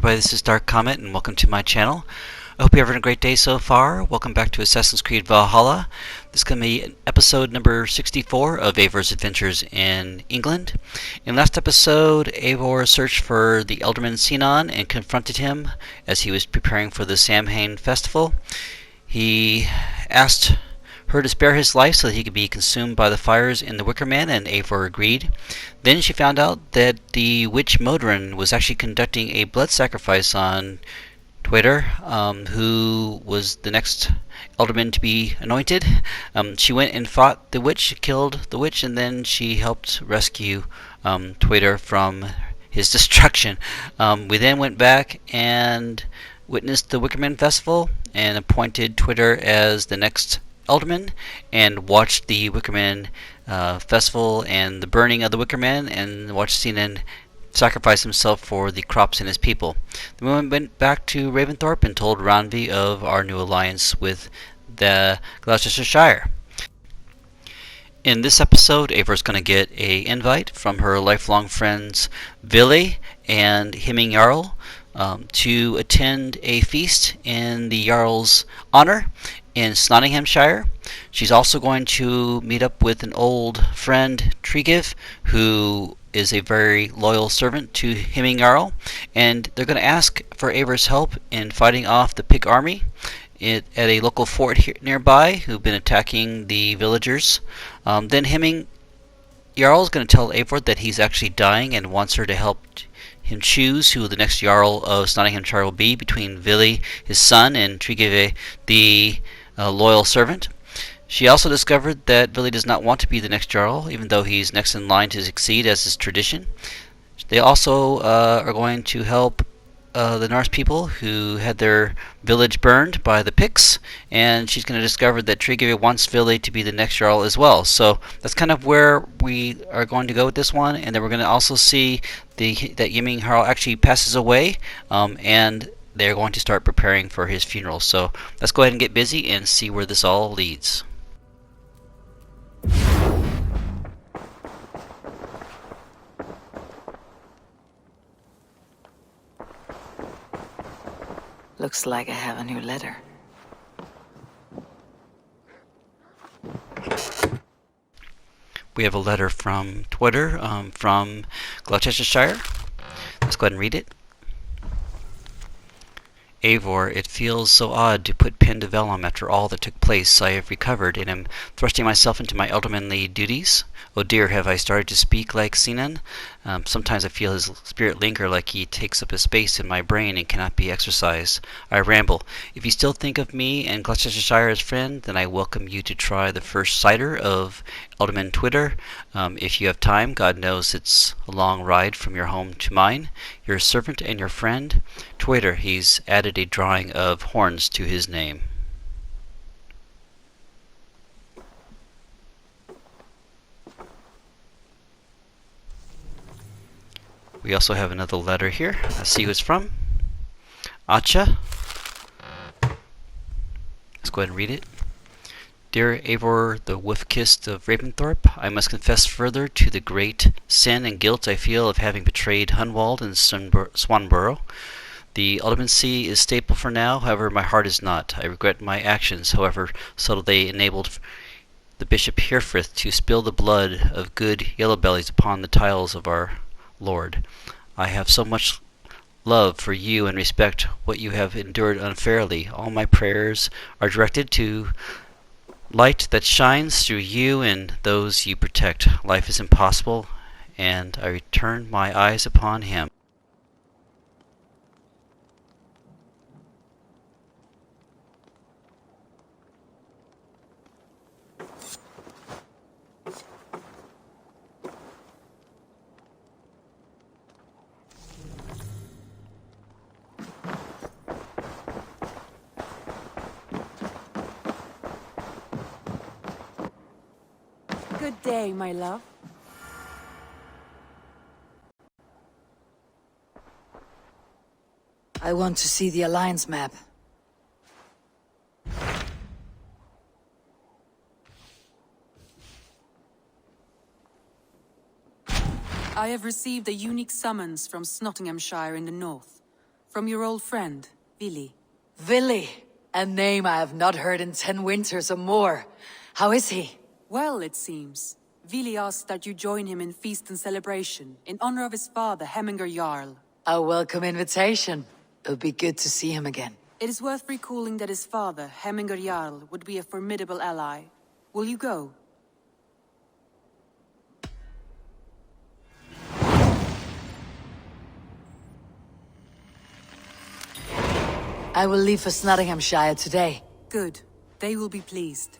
everybody, this is Dark Comet and welcome to my channel. I hope you're having a great day so far. Welcome back to Assassin's Creed Valhalla. This is going to be episode number 64 of Eivor's Adventures in England. In last episode, Eivor searched for the Elderman Sinon and confronted him as he was preparing for the Samhain festival. He asked her to spare his life so that he could be consumed by the fires in the Wicker Man, and Eivor agreed. Then she found out that the witch Modron was actually conducting a blood sacrifice on Twitter, who was the next Elderman to be anointed. She went and fought the witch, killed the witch, and then she helped rescue Twitter from his destruction. We then went back and witnessed the Wickerman Festival and appointed Twitter as the next Elderman and watched the Wickerman Festival and the burning of the Wickerman and watched Sinon sacrifice himself for the crops and his people. Then we went back to Ravensthorpe and told Randvi of our new alliance with the Gloucestershire. In this episode, Eivor's going to get an invite from her lifelong friends Vili and Hemming Jarl to attend a feast in the Jarl's honor in Snotinghamscire. She's also going to meet up with an old friend, Trygve, who is a very loyal servant to Hemming Jarl, and they're going to ask for Eivor's help in fighting off the Pict army at a local fort here nearby who've been attacking the villagers. Then Hemming Jarl is going to tell Eivor that he's actually dying and wants her to help him choose who the next Jarl of Snotinghamshire will be between Vili, his son, and Trygve, the loyal servant. She also discovered that Vili does not want to be the next Jarl, even though he's next in line to succeed as is tradition. They also are going to help the Norse people who had their village burned by the Picts, and she's going to discover that Trygve wants Vili to be the next Jarl as well. So that's kind of where we are going to go with this one, and then we're going to also see that Hemming Jarl actually passes away, and they're going to start preparing for his funeral. So let's go ahead and get busy and see where this all leads. Looks like I have a new letter. We have a letter from Twitter from Gloucestershire. Let's go ahead and read it. Eivor, it feels so odd to put pen to vellum after all that took place. I have recovered and am thrusting myself into my eldermanly duties. Oh dear, have I started to speak like Sinon? Sometimes I feel his spirit linger like he takes up a space in my brain and cannot be exercised. I ramble. If you still think of me and Gloucestershire as friend, then I welcome you to try the first cider of Elderman Twitter. If you have time, God knows it's a long ride from your home to mine. Your servant and your friend, Twitter. He's added a drawing of horns to his name. We also have another letter here. Let's see who it's from. Acha. Let's go ahead and read it. Dear Eivor, the wolf-kissed of Ravensthorpe, I must confess further to the great sin and guilt I feel of having betrayed Hunwald and Swanborough. The Aldermancy is stable for now, however my heart is not. I regret my actions, however subtle they enabled the Bishop Herefrith to spill the blood of good yellow-bellies upon the tiles of our Lord. I have so much love for you and respect what you have endured unfairly. All my prayers are directed to light that shines through you and those you protect. Life is impossible, and I return my eyes upon him. Good day, my love. I want to see the Alliance map. I have received a unique summons from Snotinghamshire in the north. From your old friend, Vili. Vili, a name I have not heard in 10 winters or more. How is he? Well, it seems. Vili asked that you join him in feast and celebration, in honor of his father, Hemming Jarl. A welcome invitation. It'll be good to see him again. It is worth recalling that his father, Hemming Jarl, would be a formidable ally. Will you go? I will leave for Snotinghamscire today. Good. They will be pleased.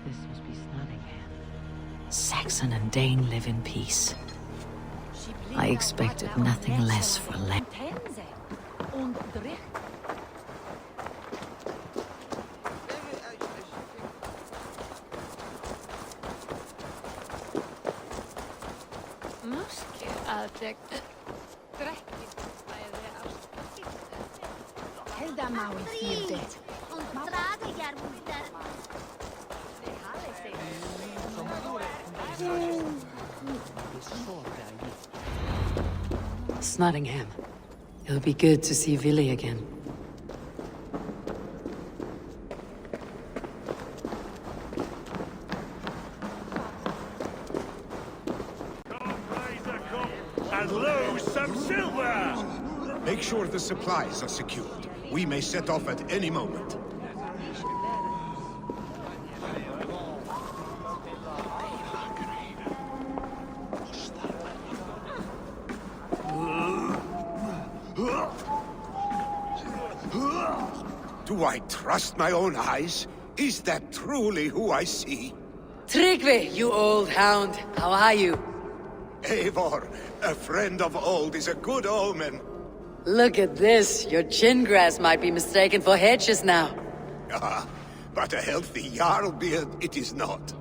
This must be Snotingham. Saxon and Dane live in peace. I expected nothing less for Snotingham. It'll be good to see Vili again. And lose some silver! Make sure the supplies are secured. We may set off at any moment. Do I trust my own eyes? Is that truly who I see? Trygve, you old hound. How are you? Eivor, a friend of old is a good omen. Look at this. Your chin grass might be mistaken for hedges now. Ah, but a healthy Jarl beard it is not.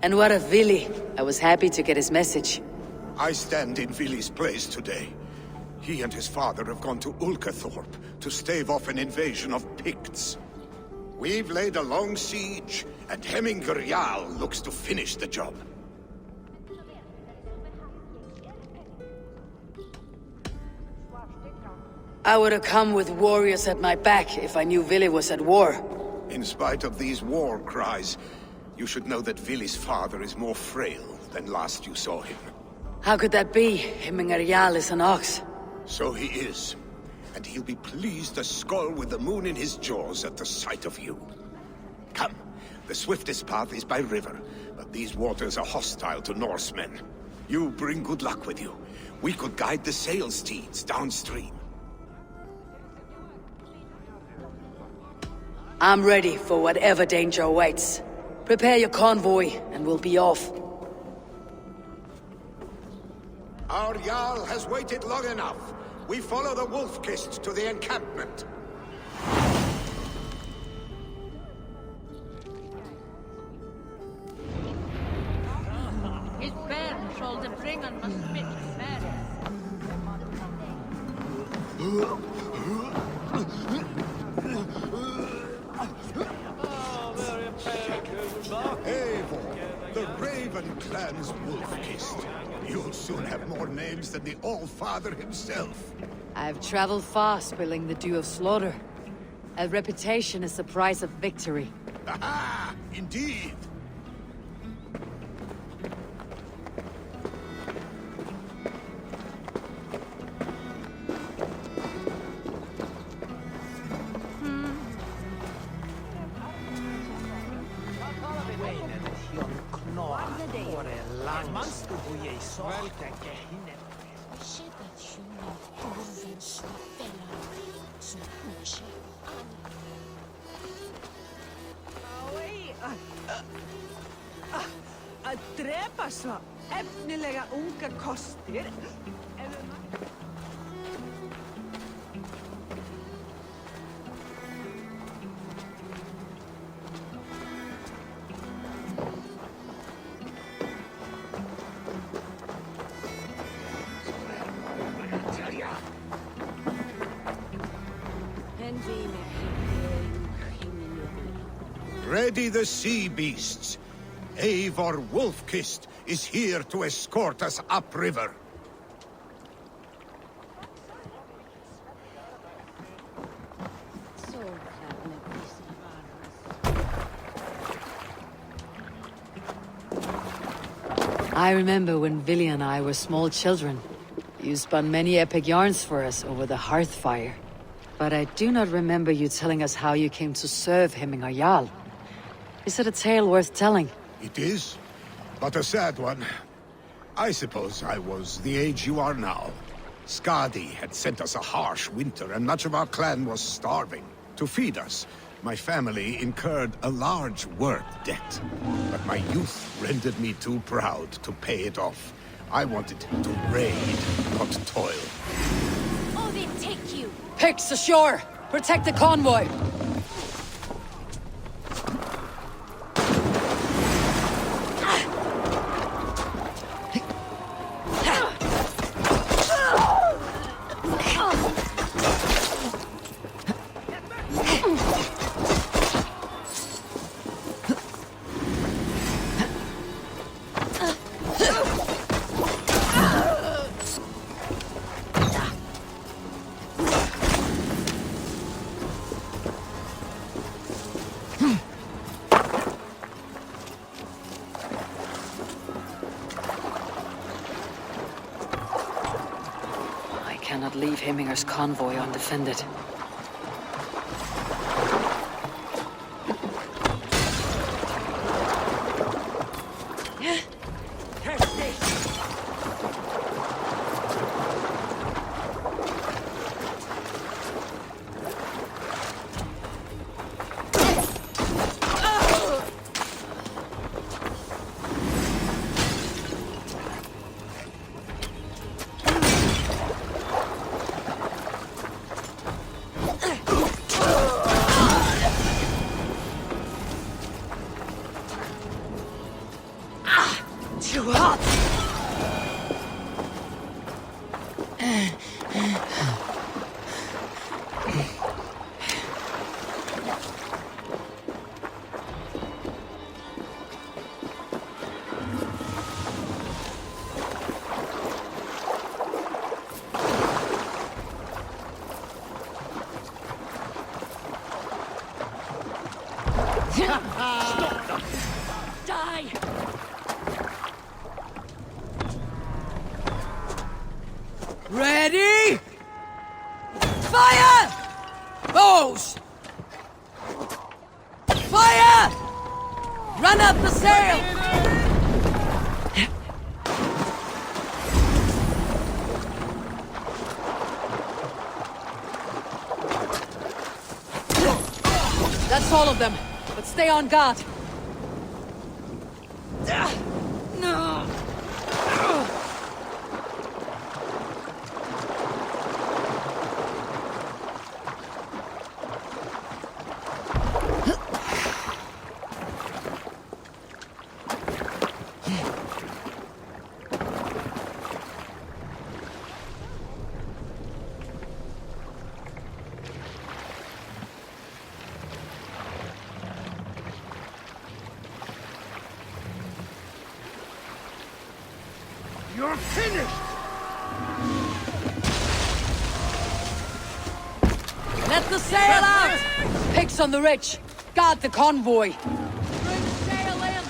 And what of Vili? I was happy to get his message. I stand in Vili's place today. He and his father have gone to Ulkerthorpe to stave off an invasion of Picts. We've laid a long siege, and Hemming Jarl looks to finish the job. I would have come with warriors at my back if I knew Vili was at war. In spite of these war cries, you should know that Vili's father is more frail than last you saw him. How could that be? Hemming Jarl is an ox. So he is. And he'll be pleased as Skull with the moon in his jaws at the sight of you. Come, the swiftest path is by river, but these waters are hostile to Norsemen. You bring good luck with you. We could guide the sail steeds downstream. I'm ready for whatever danger awaits. Prepare your convoy, and we'll be off. Our Jarl has waited long enough. We follow the Wolf-Kist to the encampment. His bairn shall the bring on must smith Eivor, the Raven clan's Wolf-Kist. You'll soon have more names than the All-Father himself. I've traveled far, spilling the dew of slaughter. A reputation is the price of victory. Aha! Indeed! Að drepa svo Efnilega unga kostir. Ready the sea beasts. Eivor Wolf-Kissed is here to escort us upriver. I remember when Vili and I were small children. You spun many epic yarns for us over the hearth fire. But I do not remember you telling us how you came to serve Hemming Jarl. Is it a tale worth telling? It is, but a sad one. I suppose I was the age you are now. Skadi had sent us a harsh winter, and much of our clan was starving. To feed us, my family incurred a large work debt. But my youth rendered me too proud to pay it off. I wanted to raid, not toil. Oh, they take you! Picts ashore! Protect the convoy! Cannot leave Hemminger's convoy undefended. Too hot! Die! Ready? Fire! Bows! Fire! Run up the sail! That's all of them, but stay on guard. No! You're finished! Let the sail out! Picts on the rich. Guard the convoy. Bring sail in!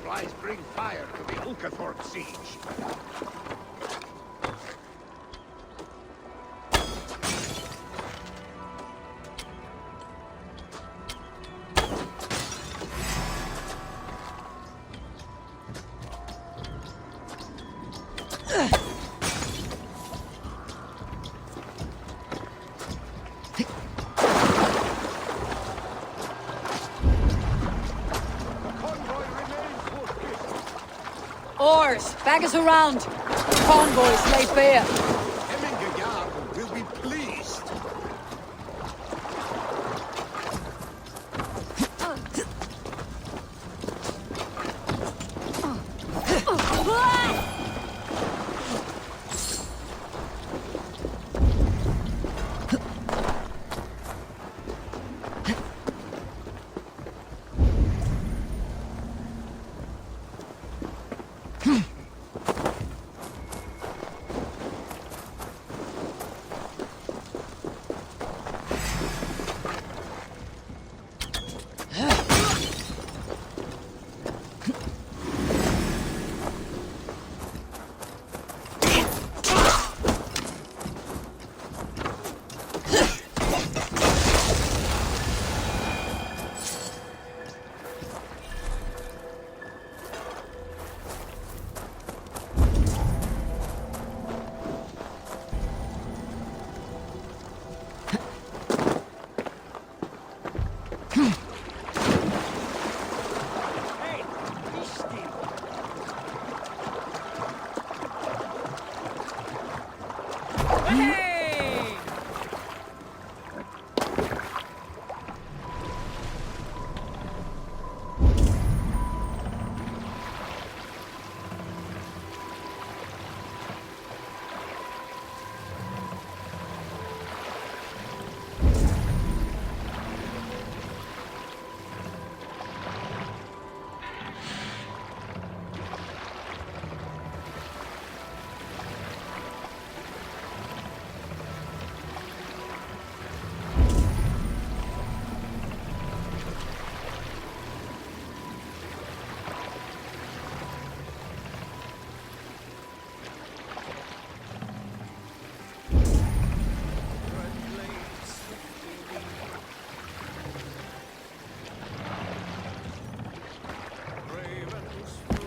supplies bring fire to the Ulkerthorpe siege. Oars! Bag us around! Convoys lay bare! Hemming Jarl will be pleased.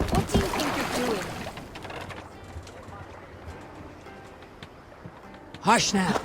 What do you think you're doing? Hush now!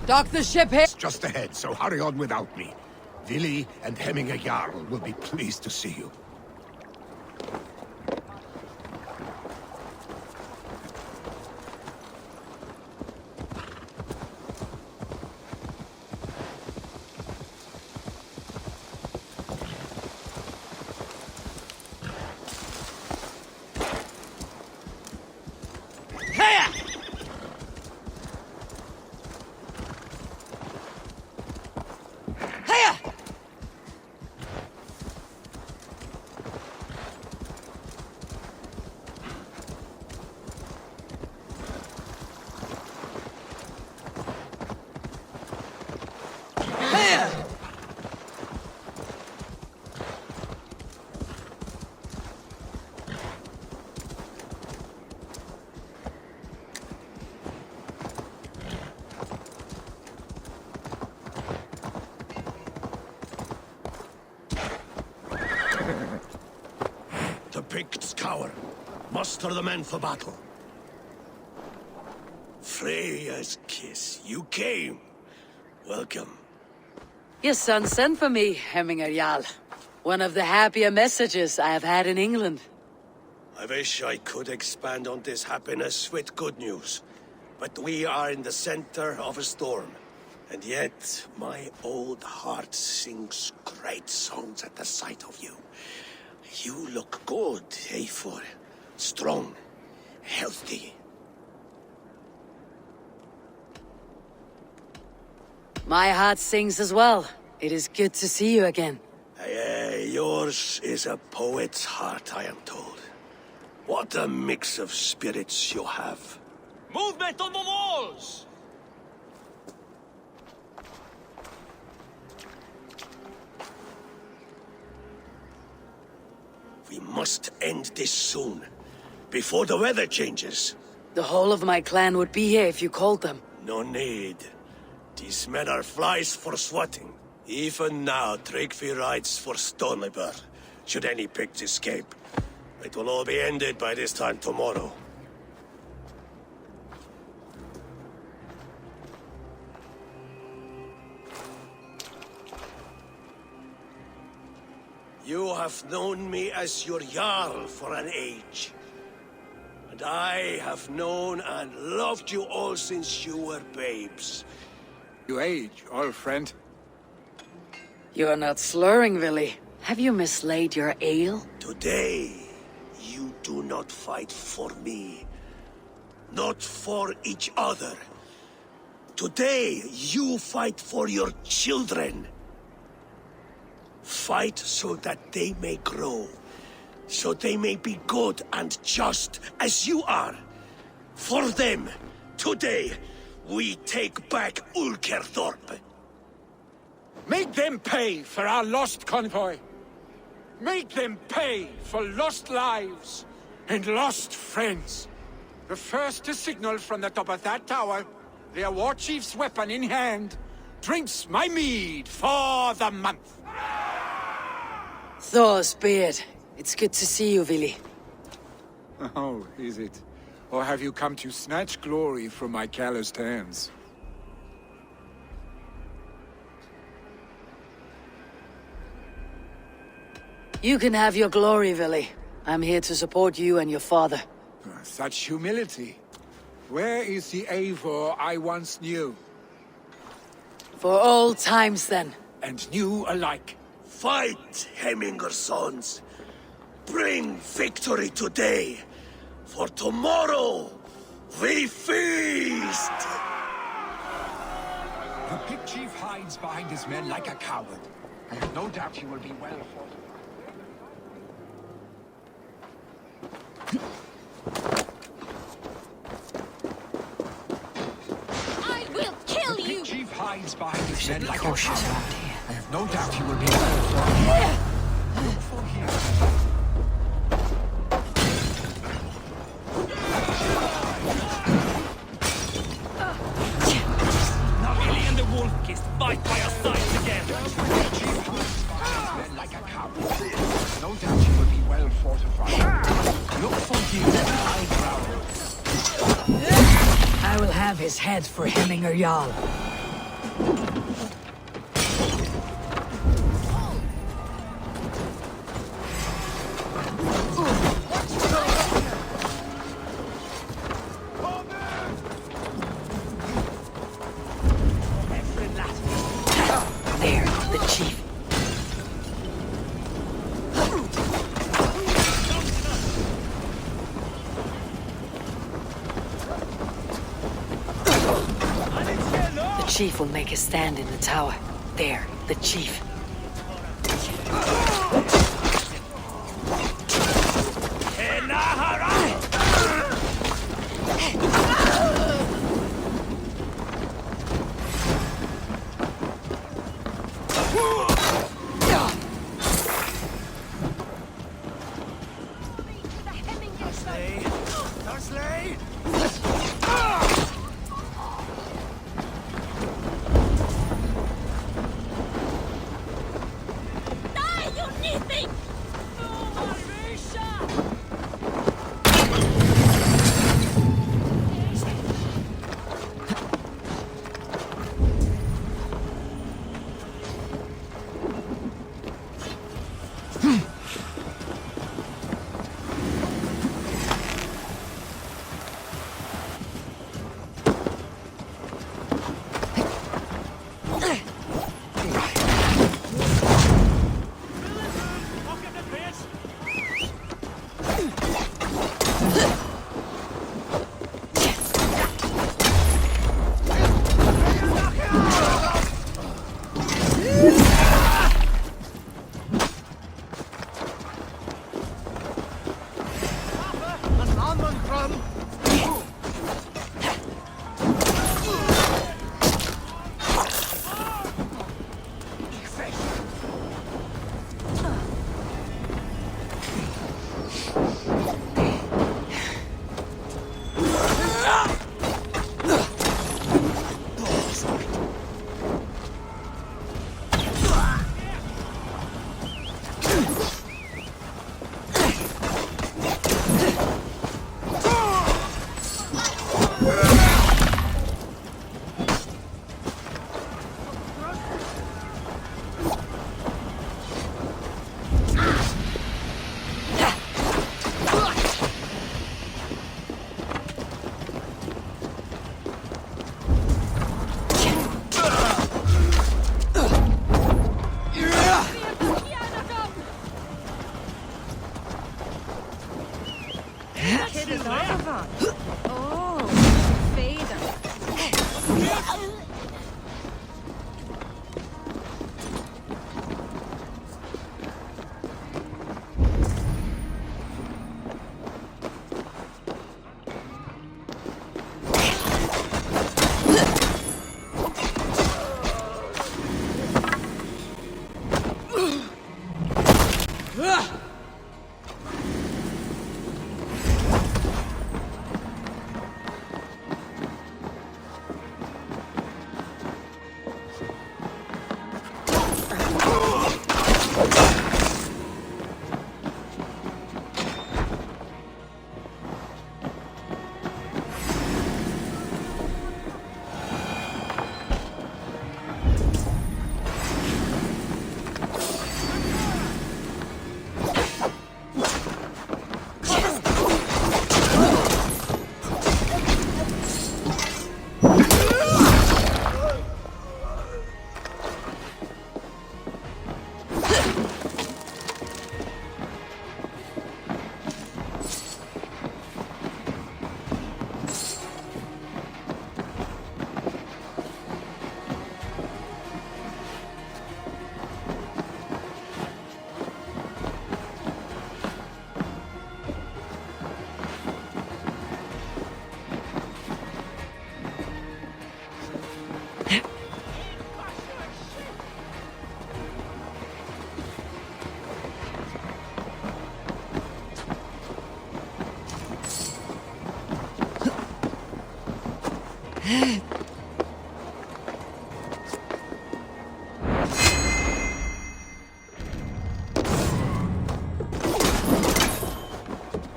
Dock the ship here! It's just ahead, so hurry on without me. Vili and Hemming Jarl will be pleased to see you. The Picts cower. Muster the men for battle. Freya's kiss. You came. Welcome. Your son sent for me, Hemming Jarl. One of the happier messages I have had in England. I wish I could expand on this happiness with good news. But we are in the center of a storm. And yet, my old heart sings great songs at the sight of you. You look good, Eivor. Strong, healthy. My heart sings as well. It is good to see you again. Yours is a poet's heart, I am told. What a mix of spirits you have. Movement on the walls! We must end this soon, before the weather changes. The whole of my clan would be here if you called them. No need. These men are flies for swatting. Even now, Trygve rides for Stonebur, should any Picts escape. It will all be ended by this time tomorrow. You have known me as your Jarl for an age. And I have known and loved you all since you were babes. You age, old friend. You are not slurring, Vili. Have you mislaid your ale? Today, you do not fight for me. Not for each other. Today, you fight for your children. Fight so that they may grow. So they may be good and just as you are. For them, today, we take back Ulkerthorpe. Make them pay for our lost convoy. Make them pay for lost lives and lost friends. The first to signal from the top of that tower, their war chief's weapon in hand, drinks my mead for the month. Thor's beard. It's good to see you, Vili. Oh, is it? Or have you come to snatch glory from my calloused hands? You can have your glory, Vili. I'm here to support you and your father. Such humility. Where is the Eivor I once knew? For old times, then. And new alike. Fight, Hemminger sons. Bring victory today. For tomorrow, we feast! The Pict chief hides behind his men like a coward. I have no doubt he will be well fought. I will kill The you! Pict chief hides behind his men like a Cautious coward. around here. I have no doubt he will be well fought. Look for him. Fight by our sides again! Like a coward. No doubt he will be well fortified. Look for him on high ground. I will have his head for Hemming Jarl. There, the chief. The chief will make a stand in the tower. There, the chief.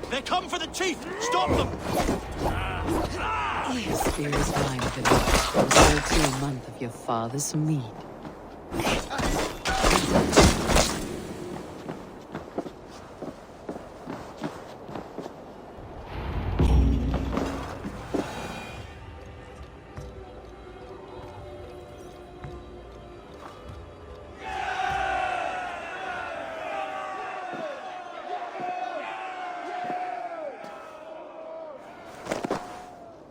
They come for the chief! Stop them! The spear is mine, Vili. I'm sold to a month of your father's mead.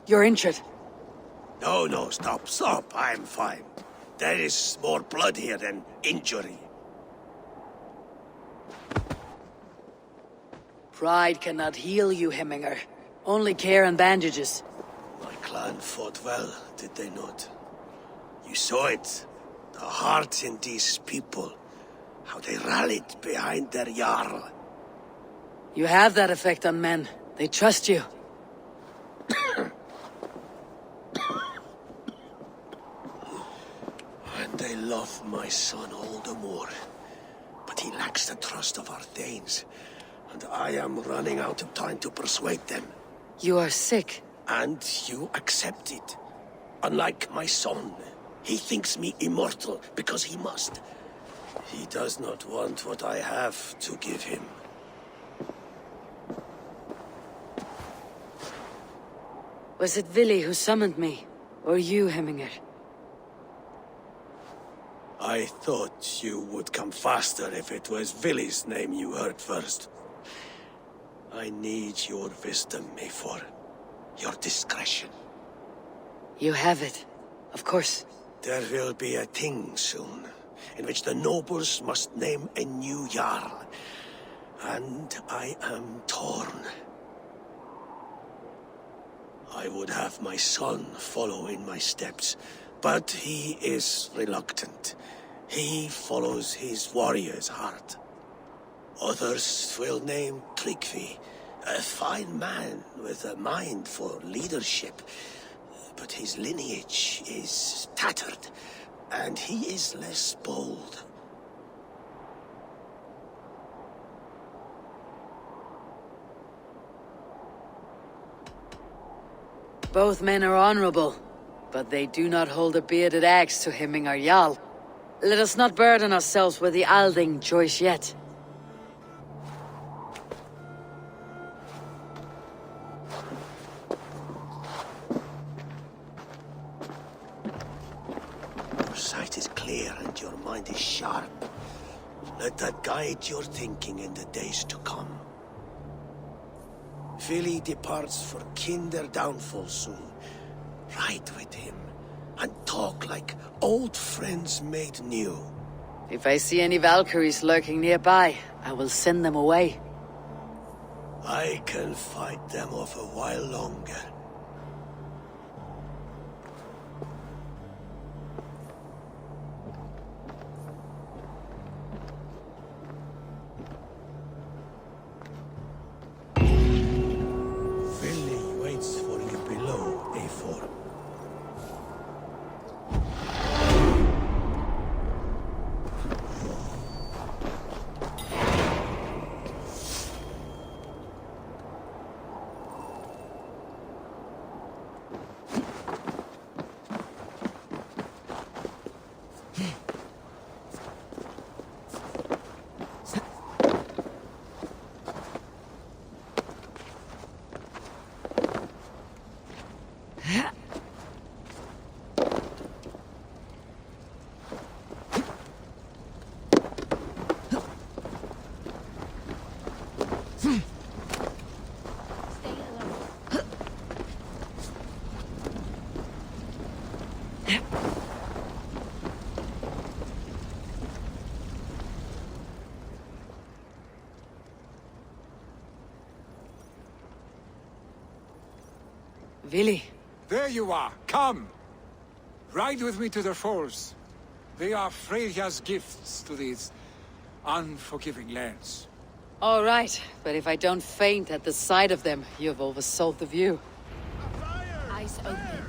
You're injured. No, stop. I'm fine. There is more blood here than injury. Pride cannot heal you, Hemminger. Only care and bandages. My clan fought well, did they not? You saw it. The heart in these people. How they rallied behind their Jarl. You have that effect on men. They trust you. And they love my son all the more. But he lacks the trust of our Thanes. And I am running out of time to persuade them. You are sick. And you accept it. Unlike my son, he thinks me immortal because he must. He does not want what I have to give him. Was it Vili who summoned me? Or you, Hemminger? I thought you would come faster if it was Vili's name you heard first. I need your wisdom, Eivor. Your discretion. You have it. Of course. There will be a thing soon, in which the nobles must name a new Jarl. And I am torn. I would have my son follow in my steps, but he is reluctant. He follows his warrior's heart. Others will name Trygve, a fine man with a mind for leadership, but his lineage is tattered, and he is less bold. Both men are honorable, but they do not hold a bearded axe to Hemming Jarl. Let us not burden ourselves with the Alding choice yet. Your sight is clear and your mind is sharp. Let that guide your thinking in the days to come. Vili departs for kinder downfall soon. Ride with him, and talk like old friends made new. If I see any Valkyries lurking nearby, I will send them away. I can fight them off a while longer. Vili waits for you below, Eivor. Vili. There you are. Come. Ride with me to the falls. They are Freya's gifts to these unforgiving lands. All right, but if I don't faint at the sight of them, you've oversold the view. Eyes open.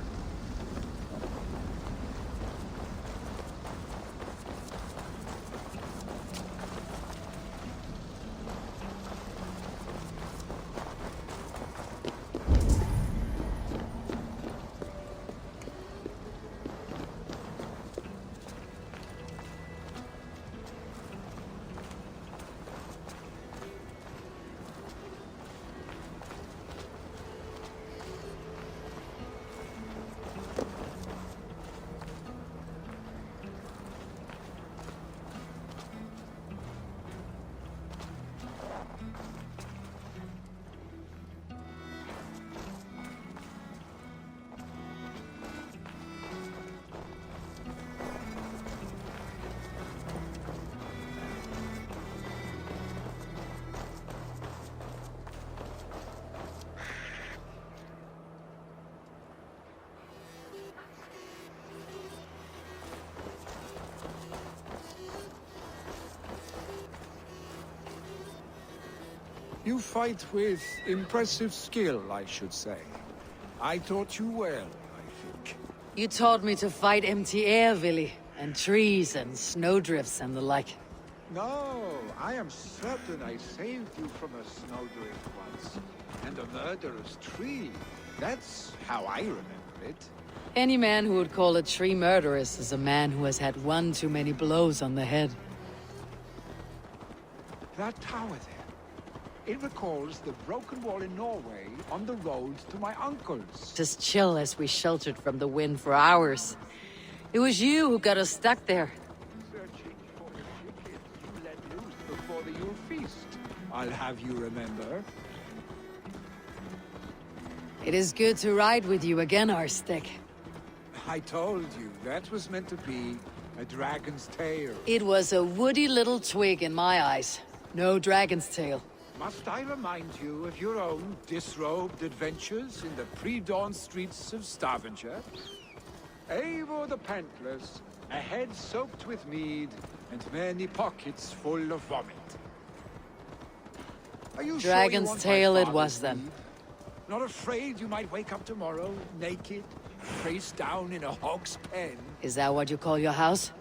You fight with impressive skill, I should say. I taught you well, I think. You taught me to fight empty air, Vili, and trees and snowdrifts and the like. No, I am certain I saved you from a snowdrift once, and a murderous tree. That's how I remember it. Any man who would call a tree murderous is a man who has had one too many blows on the head. That tower there. It recalls the broken wall in Norway on the road to my uncle's. Just chill as we sheltered from the wind for hours. It was you who got us stuck there. Searching for the chickens you let loose before the Yule feast. I'll have you remember. It is good to ride with you again, Arstick. I told you, that was meant to be a dragon's tail. It was a woody little twig in my eyes. No dragon's tail. Must I remind you of your own disrobed adventures in the pre-dawn streets of Stavanger? Eivor the Pantless, a head soaked with mead, and many pockets full of vomit. Are you sure you Dragon's want my tail it father's was then. mead? Not afraid you might wake up tomorrow, naked, face down in a hog's pen? Is that what you call your house?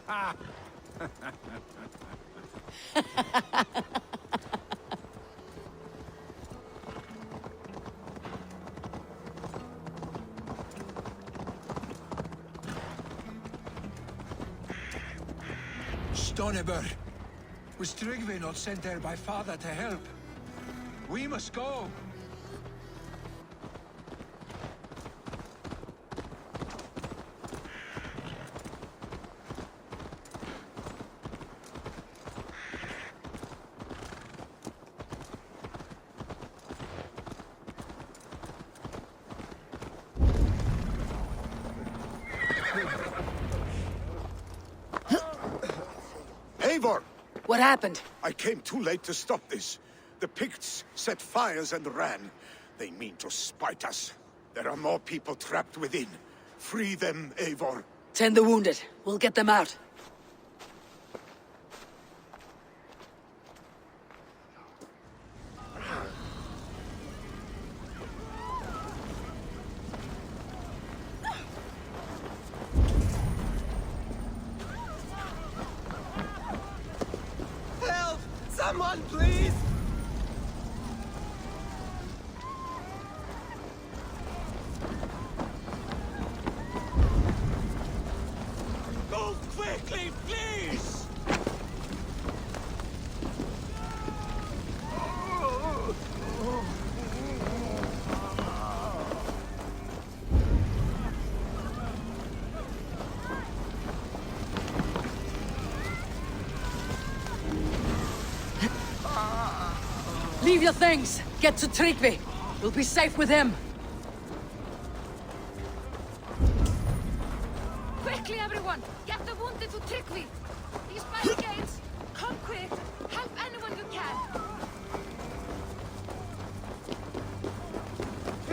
Ah! Stonebur, was Trygve not sent there by father to help? We must go. Eivor! What happened? I came too late to stop this. The Picts set fires and ran. They mean to spite us. There are more people trapped within. Free them, Eivor. Tend the wounded. We'll get them out. Help! Someone, please! Go quickly, please! Leave your things. Get to Trygve. We'll be safe with him. Quickly, everyone! Get the wounded to Trygve! These barricades! Come quick! Help anyone you can!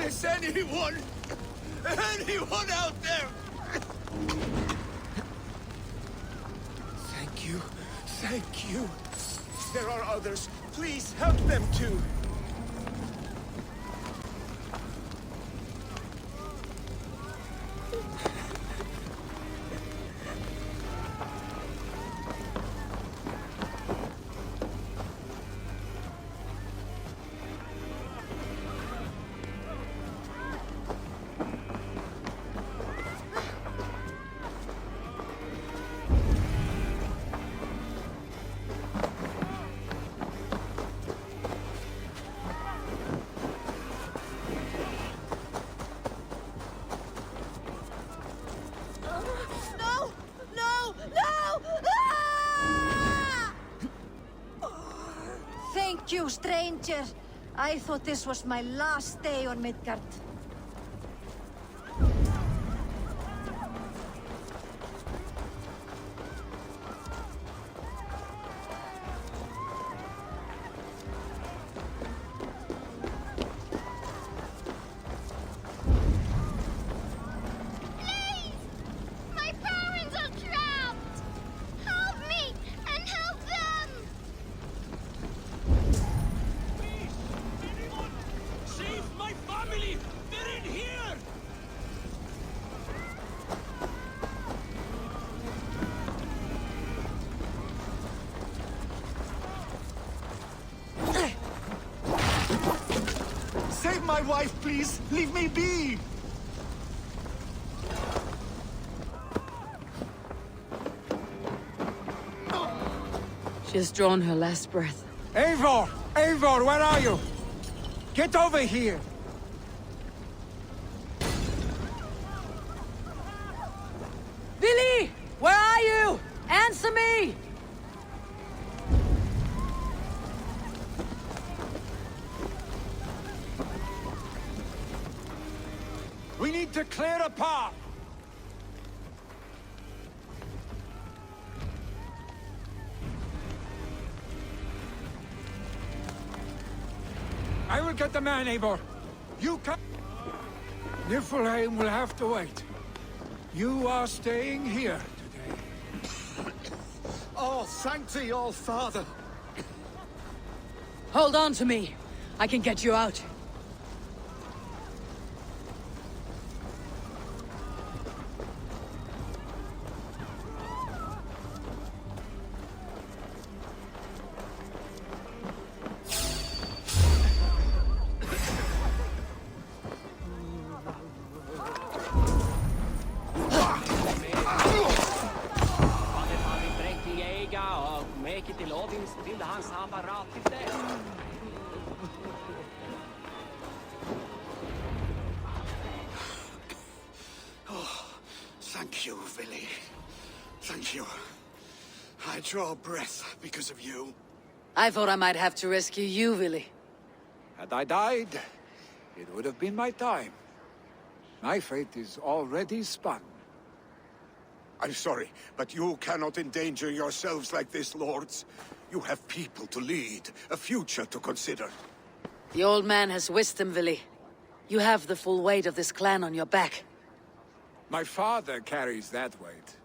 Is anyone out there? Thank you. Thank you. There are others. Please help them too. No! No! No! Ah! Thank you, stranger. I thought this was my last day on Midgard. My parents are trapped! Help me and help them! Please! Anyone! Save my family! They're in here! Save my wife, please! Leave me be! She has drawn her last breath. Eivor! Eivor, where are you? Get over here! Vili! Where are you? Answer me! We need to clear a path! I will get the man, Eivor. You come. Niflheim will have to wait. You are staying here today. Oh, thank thee, all father. Hold on to me. I can get you out. Thank you, Vili. Thank you. I draw breath because of you. I thought I might have to rescue you, Vili. Had I died, it would have been my time. My fate is already spun. I'm sorry, but you cannot endanger yourselves like this, lords. You have people to lead, a future to consider. The old man has wisdom, Vili. You have the full weight of this clan on your back. My father carries that weight.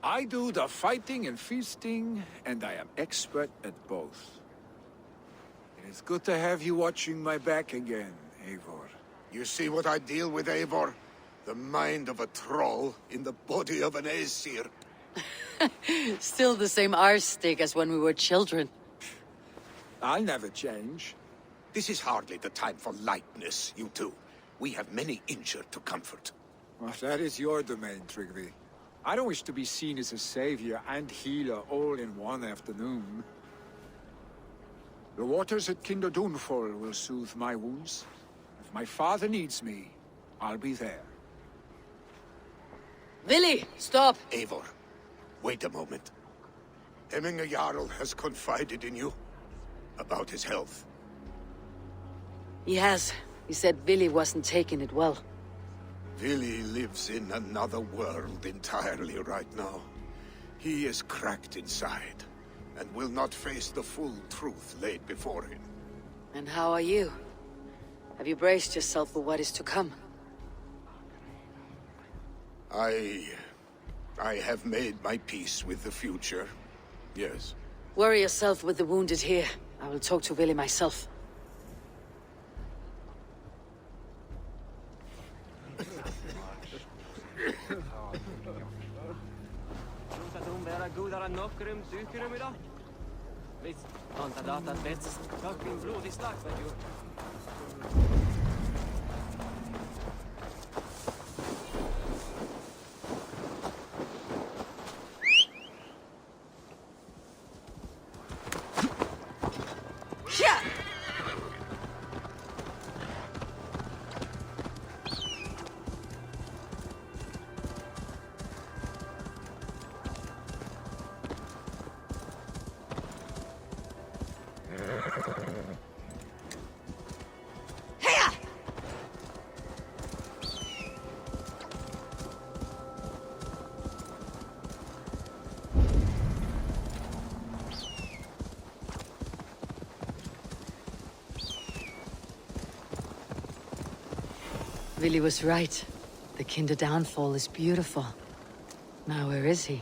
I do the fighting and feasting, and I am expert at both. It is good to have you watching my back again, Eivor. You see what I deal with, Eivor? The mind of a troll in the body of an Aesir. Still the same arse stick as when we were children. I'll never change. This is hardly the time for lightness, you two. We have many injured to comfort. Well, that is your domain, Trygve. I don't wish to be seen as a savior and healer all in one afternoon. The waters at Kinderdunfall will soothe my wounds. If my father needs me, I'll be there. Vili, stop! Eivor, wait a moment. Hemming Jarl has confided in you about his health. He has. He said Vili wasn't taking it well. Vili lives in another world entirely right now. He is cracked inside, and will not face the full truth laid before him. And how are you? Have you braced yourself for what is to come? I have made my peace with the future, yes. Worry yourself with the wounded here. I will talk to Vili myself. Vili was right. The Kinder downfall is beautiful. Now where is he?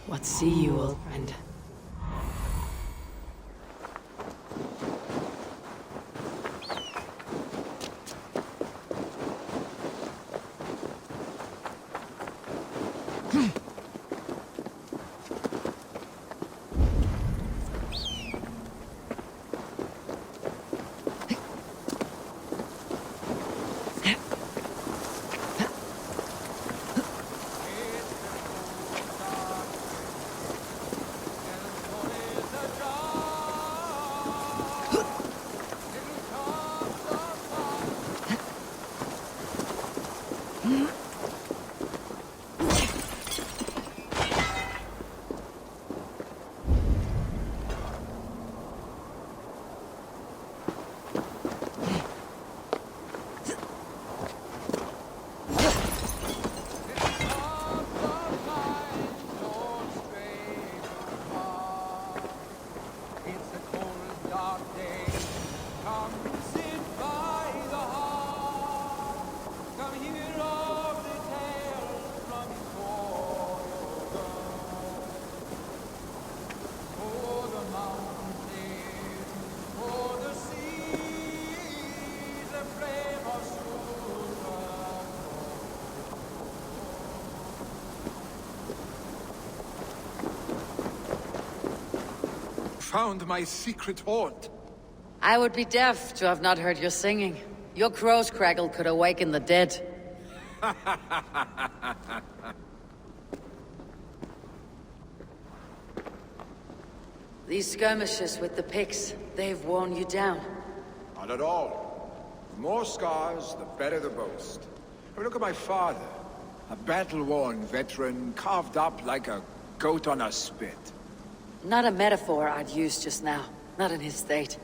What see you, old friend? found my secret haunt. I would be deaf to have not heard your singing. Your crow's crackle could awaken the dead. These skirmishes with the Picts, they've worn you down. Not at all. The more scars, the better the boast. I mean, look at my father. A battle-worn veteran, carved up like a goat on a spit. Not a metaphor I'd use just now. Not in his state.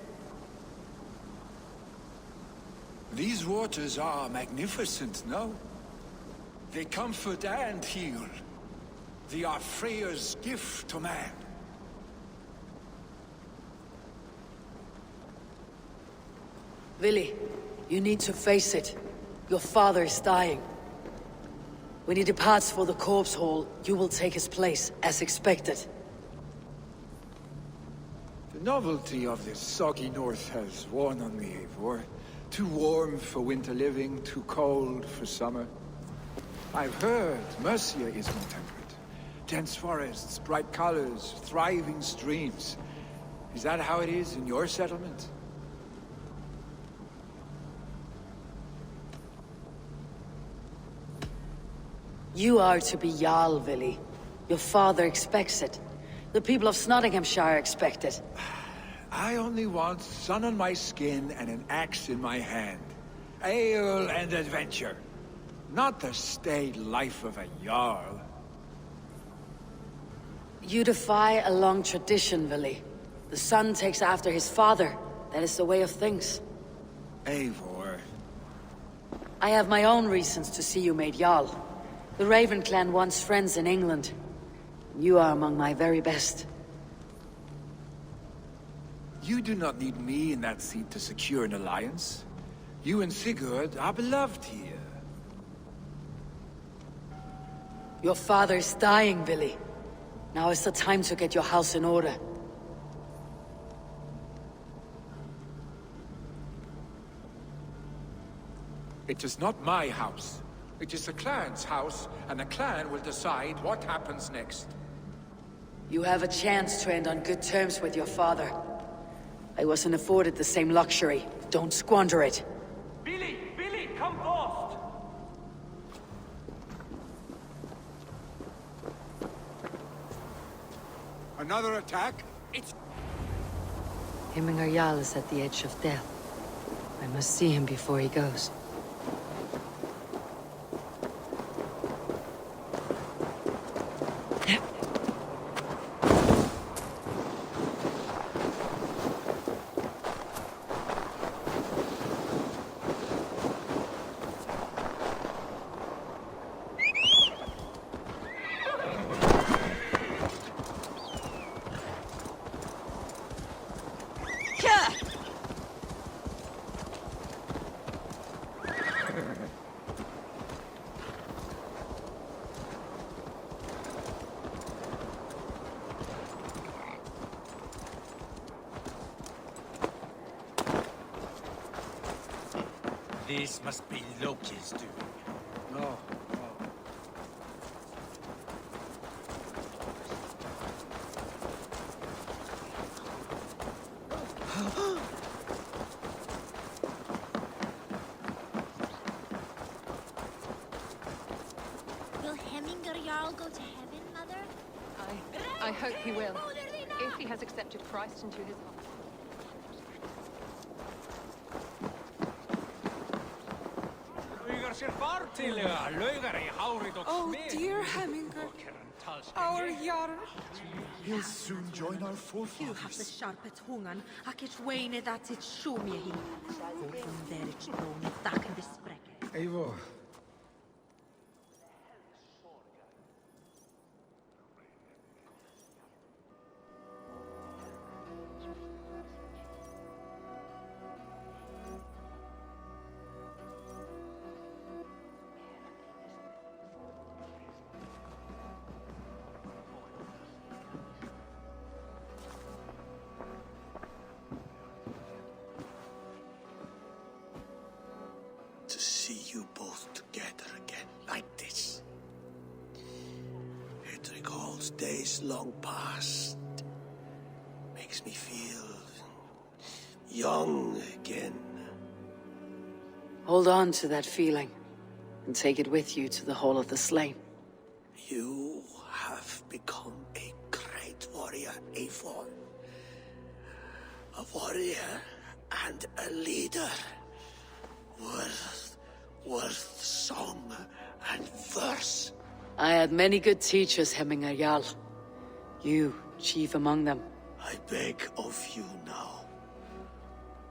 These waters are magnificent, no? They comfort and heal. They are Freya's gift to man. Vili, you need to face it. Your father is dying. When he departs for the corpse hall, you will take his place, as expected. The novelty of this soggy north has worn on me, Eivor. Too warm for winter living, too cold for summer. I've heard Mercia is more temperate. Dense forests, bright colors, thriving streams. Is that how it is in your settlement? You are to be Jarl, Vili. Your father expects it. The people of Snotinghamscire expect it. I only want sun on my skin and an axe in my hand. Ale and adventure. Not the staid life of a Jarl. You defy a long tradition, Vili. The son takes after his father. That is the way of things. Eivor. I have my own reasons to see you made Jarl. The Raven clan wants friends in England. You are among my very best. You do not need me in that seat to secure an alliance. You and Sigurd are beloved here. Your father is dying, Vili. Now is the time to get your house in order. It is not my house. It is the clan's house, and the clan will decide what happens next. You have a chance to end on good terms with your father. I wasn't afforded the same luxury. Don't squander it. Vili, come fast! Another attack? Hemming Jarl is at the edge of death. I must see him before he goes. This must be Loki's doing. No. Will Hemming Jarl go to heaven, Mother? I hope he will, if he has accepted Christ into his heart. Oh, dear Hemminger, our Jarl. He'll soon join our You have the forefathers. sharpe tungan, ak it's Wayne that it's show me him. From there it's known that in the spreck. Eivor. To see you both together again like this. It recalls days long past. May makes me feel young again. Hold on to that feeling, and take it with you to the Hall of the Slain. You have become a great warrior, Eivor. A warrior and a leader. Worth song and verse. I had many good teachers, Hemming Jarl. You, chief among them. I beg of you now,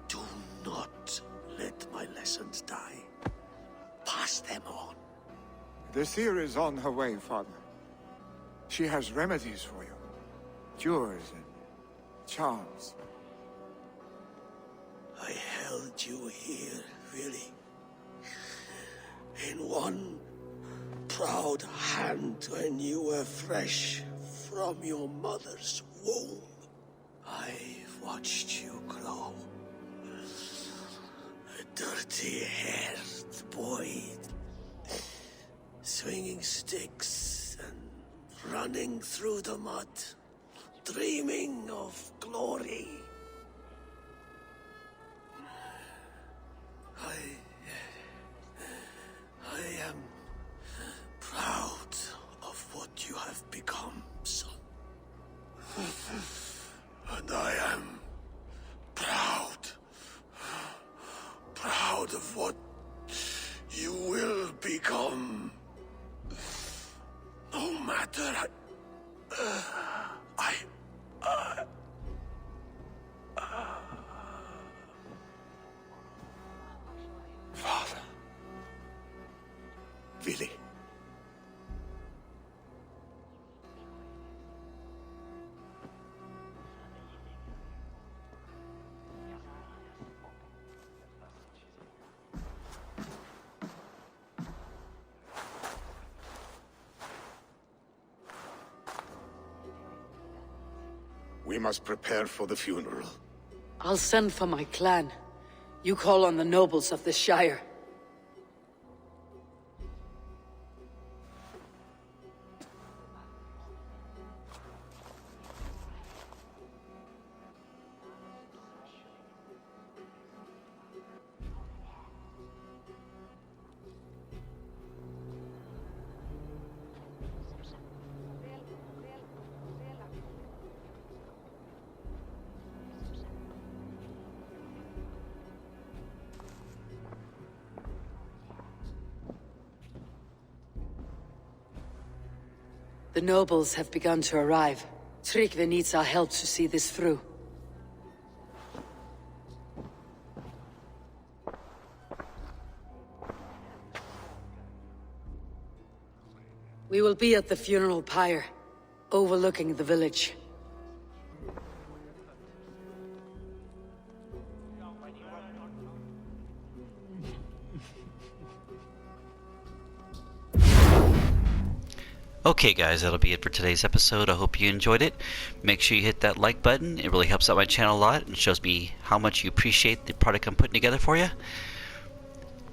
do not let my lessons die. Pass them on. The seer is on her way, Father. She has remedies for you. Cures and charms. I held you here, Vili. In one proud hand when you were fresh from your mother's womb. I've watched you grow. A dirty-haired boy, swinging sticks and running through the mud, dreaming of glory. I am proud of what you have become, son. And I am proud of what you will become. No matter Father. Vili. We must prepare for the funeral. I'll send for my clan. You call on the nobles of the Shire. The nobles have begun to arrive. Trygve needs our help to see this through. We will be at the funeral pyre, overlooking the village. Okay guys, that'll be it for today's episode. I hope you enjoyed it. Make sure you hit that like button. It really helps out my channel a lot and shows me how much you appreciate the product I'm putting together for you.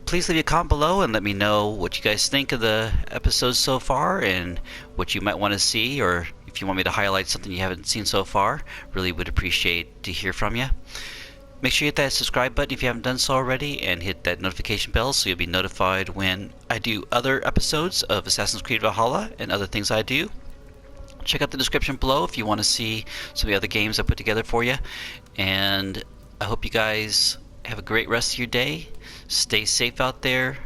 Please leave a comment below and let me know what you guys think of the episodes so far and what you might want to see, or if you want me to highlight something you haven't seen so far. Really would appreciate to hear from you. Make sure you hit that subscribe button if you haven't done so already, and hit that notification bell so you'll be notified when I do other episodes of Assassin's Creed Valhalla and other things I do. Check out the description below if you want to see some of the other games I put together for you. And I hope you guys have a great rest of your day. Stay safe out there,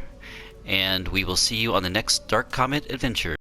and we will see you on the next Dark Comet adventure.